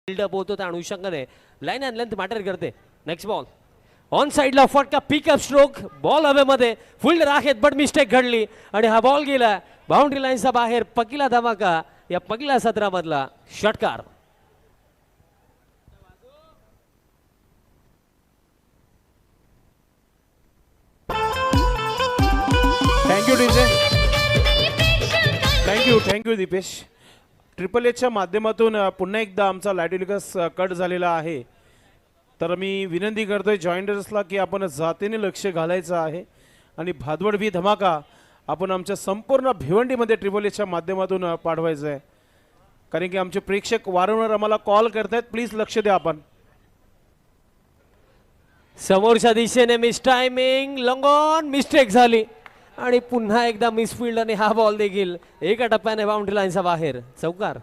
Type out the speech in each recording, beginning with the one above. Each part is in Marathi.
बिल्डअप होतो त्या अनुषंगाने लाईन अँड लेंथ मॅटर करते. नेक्स्ट बॉल ऑन साइडला फटका पिकअप स्ट्रोक बॉल हवेमध्ये फुल्डर आहेत बट मिस्टेक घडली आणि हा बॉल गेला बाउंड्री लाईनचा बाहेर. पहिला धमाका या पहिल्या सत्रामधला षटकार. Thank you DJ, thank you Deepesh. Triple एचच्या माध्यमातून पुन्हा एकदा आमचा लायटिलिकस कट झालेला आहे. तर मी विनंती करतोय जॉईंडर्सला की आपण जातीने लक्ष घालायचं आहे आणि भादवड भी धमाका आपण आमच्या संपूर्ण भिवंडीमध्ये ट्रिपल एचच्या माध्यमातून पाठवायचं आहे. कारण की आमचे प्रेक्षक वारंवार आम्हाला कॉल करतायत, प्लीज लक्ष द्या. आपण समोरच्या दिशेने miss timing long on mistake झाली आणि पुन्हा एकदा मिसफिल्ड आणि हा बॉल देखील एका टप्प्याने बाउंड्री लाईनचा बाहेर. चौकार.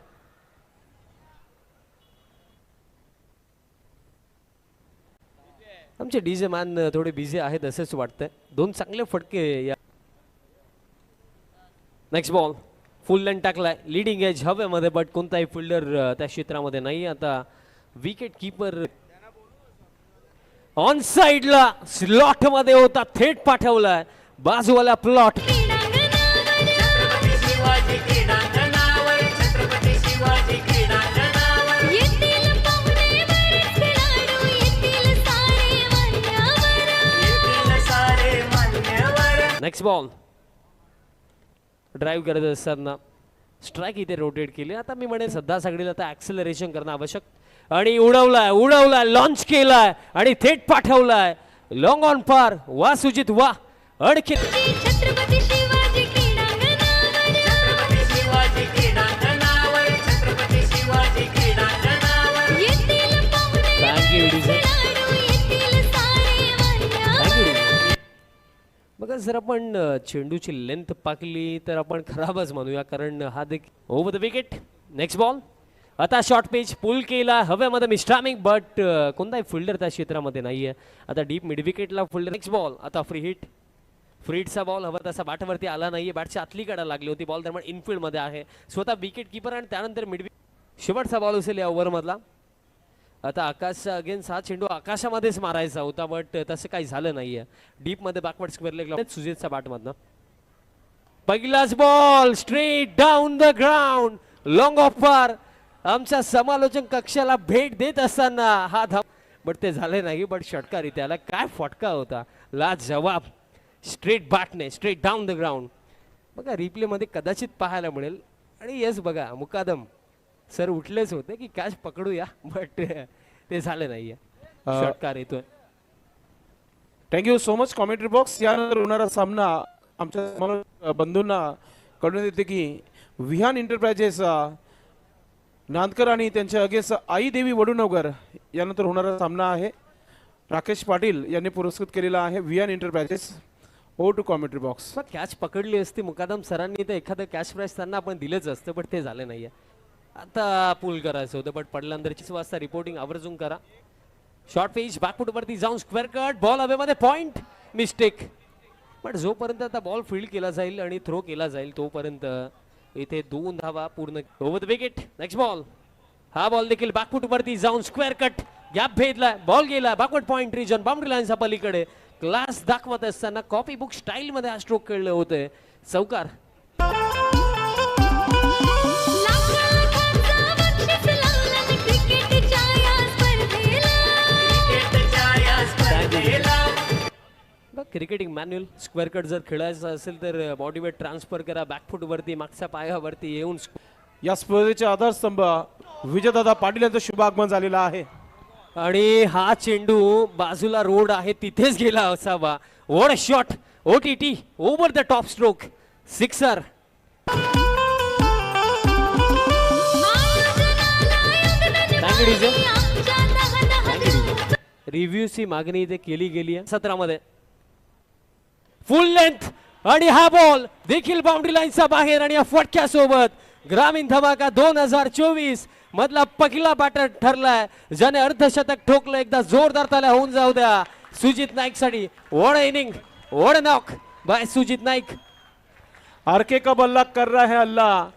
आमचे डीजे मॅन थोडे बिझी आहेत असंच वाटतंय. दोन चांगले फटके या. नेक्स्ट बॉल फुल लेंथ टाकलाय लीडिंग एज हवेमध्ये बट कोणताही फिल्डर त्या क्षेत्रामध्ये नाही. आता विकेट कीपर ऑन साइडला स्लॉट मध्ये होता थेट पाठवलाय बाजूवाला प्लॉट. नेक्स्ट बॉल ड्राईव्ह करत असताना स्ट्राईक इथे रोटेट केली. आता मी म्हणेन सध्या सगळीला आता ऍक्सेलरेशन करणं आवश्यक आणि उडवलाय लॉन्च केलाय आणि थेट पाठवलाय लॉंग ऑन पार. वा सुजित वा. अडके बघा जर आपण चेंडूची लेंथ पाकली तर आपण खराबच म्हणूया कारण हा देखील over the wicket. Next ball आता शॉर्ट पेज पुल केला हवेमध्ये मिस्टामिंग बट कोणताही फिल्डर त्या क्षेत्रामध्ये नाहीये. आता डीप मिड विकेटला फिल्डर. नेक्स्ट बॉल आता फ्री हिट. फ्रीटचा बॉल हवा तसा बॅटवरती आला नाहीये. बॅटच्या आतली काढा लागली होती. बॉल दरम्यान इनफिल्ड मध्ये आहे स्वतः विकेट कीपर आणि त्यानंतर मिड शेवटचा बॉल असेल या ओव्हर मधला. आता आकाश अगेन्स्ट हा चेंडू आकाशामध्येच मारायचा होता बट तसं काही झालं नाहीये. डीप मध्ये बॅकवर्ड स्क्वेअर लेग सुजितचा बॅट मधनं पहिलाच ball straight down the ground long of पार. आमच्या समालोचन कक्षाला भेट देत असताना हा धाव बट ते झाले नाही. बट षटकार त्याला काय फटका होता लाजवाब. स्ट्रेट बॅटने स्ट्रेट डाऊन द ग्राउंड. बघा रिप्ले मध्ये कदाचित पाहायला मिळेल आणि येस बघा मुकादम सर उठलेच होते की कॅच पकडूया बट ते झालं नाहीये. षटकार येतोय. Thank you so much commentary box. यानंतर होणारा सामना आमच्या बंधूंना कळून देते की विहान एंटरप्राइजेस नांदकर आणि त्यांच्या अगेन्स्ट आई देवी वडुनगर यानंतर होणारा सामना आहे. राकेश पाटील यांनी पुरस्कृत केलेला आहे Vihaan enterprises. O to commentary box. Catch पकडली असती मुकादम सरांनी तर एखादं कॅच प्राइस त्यांना आपण दिलंच असतं बट ते झालं नाहीये. आता पुल करायचं होतं बट पडल्यानंतर 6 वाजता रिपोर्टिंग आवर्जून करा. शॉर्ट पेज बॅकफुट वरती जाऊन स्क्वेअर कट बॉल हवेमध्ये पॉइंट मिस्टेक. बट जोपर्यंत आता बॉल फील्ड केला जाईल आणि थ्रो केला जाईल तोपर्यंत इथे 2 धावा पूर्ण over the wicket. Next ball हा बॉल देखील बॅकफुट वरती जाऊन स्क्वेअर कट गॅप भेदला बॉल गेला बॅकवर्ड पॉइंट रिजन बाउंड्री लाईनच्या पलीकडे. क्लास दाखवत असताना कॉपी बुक स्टाईल मध्ये हा स्ट्रोक खेळलं होतं. चौकार. क्रिकेटिंग मॅन्युअल स्क्वेअर कट जर खेळायचं असेल तर बॉडी वेट ट्रान्सफर करा बॅकफुट वरती मागच्या पायावरती येऊन. या स्पर्धेचे आधारस्तंभ विजयदादा पाटील यांचं शुभ आगमन झालेलं आहे आणि हा चेंडू बाजूला रोड आहे तिथेच गेला असावा. What a shot. OTT over the top stroke sixer. रिव्ह्यूची मागणी इथे केली गेली आहे सत्रामध्ये. फुल लेंथ आणि हा बॉल देखील बाउंड्री लाईनचा बाहेर आणि या फटक्यासोबत ग्रामीण धमाका 2024 मधला पहिला बॅटर ठरलाय ज्याने अर्धशतक ठोकलं. एकदा जोरदार ताल्या होऊन जाऊ द्या सुजित नाईक साठी. What a inning what a knock by Sujit Naik. RK का बल्ला कर रहा है अल्लाह.